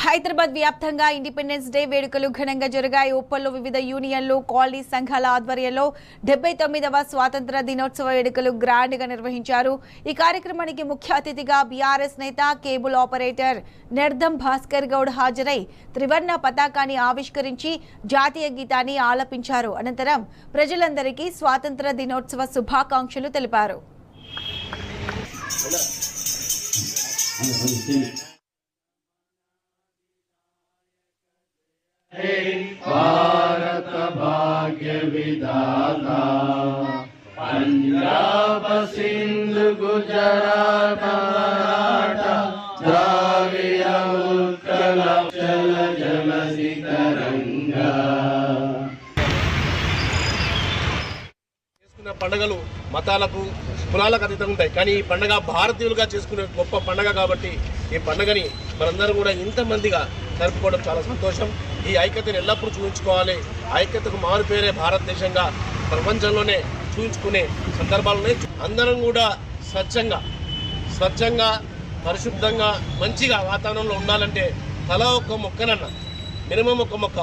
హైదరాబాద్ వ్యాప్తంగా independence day వేడుకలు ఘనంగా జరిగాయి. ఉప్పల్లో వివిధ యూనియన్లు, కాలనీ సంఘాల ఆధ్వర్యంలో 79వ స్వాతంత్ర దినోత్సవ వేడుకలు గ్రాండ్ గా నిర్వహించారు. ఈ కార్యక్రమానికి ముఖ్య అతిథిగా బీఆర్ఎస్ నేత, కేబుల్ ఆపరేటర్ నెర్దం భాస్కర్ గౌడ్ హాజరై త్రివర్ణ పతాకాన్ని ఆవిష్కరించి జాతీయ గీతాన్ని ఆలపించారు. అనంతరం ప్రజలందరికీ స్వాతంత్ర దినోత్సవ శుభాకాంక్షలు తెలిపారు. भारत भाग्य विधाता पंजाब सिंध गुजरात मराठा द्राविड़ उत्कल चल जलधि तरंगा। పండుగలు మతాలకు కులాలకు అతీతంగా ఉంటాయి, కానీ ఈ పండుగ భారతీయులుగా చేసుకునే గొప్ప పండుగ కాబట్టి ఈ పండుగని మనందరూ కూడా ఇంతమందిగా జరుపుకోవడం చాలా సంతోషం. ఈ ఐక్యతను ఎల్లప్పుడూ చూపించుకోవాలి. ఐక్యతకు మారు పేరే భారతదేశంగా ప్రపంచంలోనే చూపించుకునే సందర్భాలు ఉన్నాయి. అందరం కూడా స్వచ్ఛంగా పరిశుద్ధంగా మంచిగా వాతావరణంలో ఉండాలంటే తలా ఒక మొక్కనన్న మినిమం ఒక మొక్క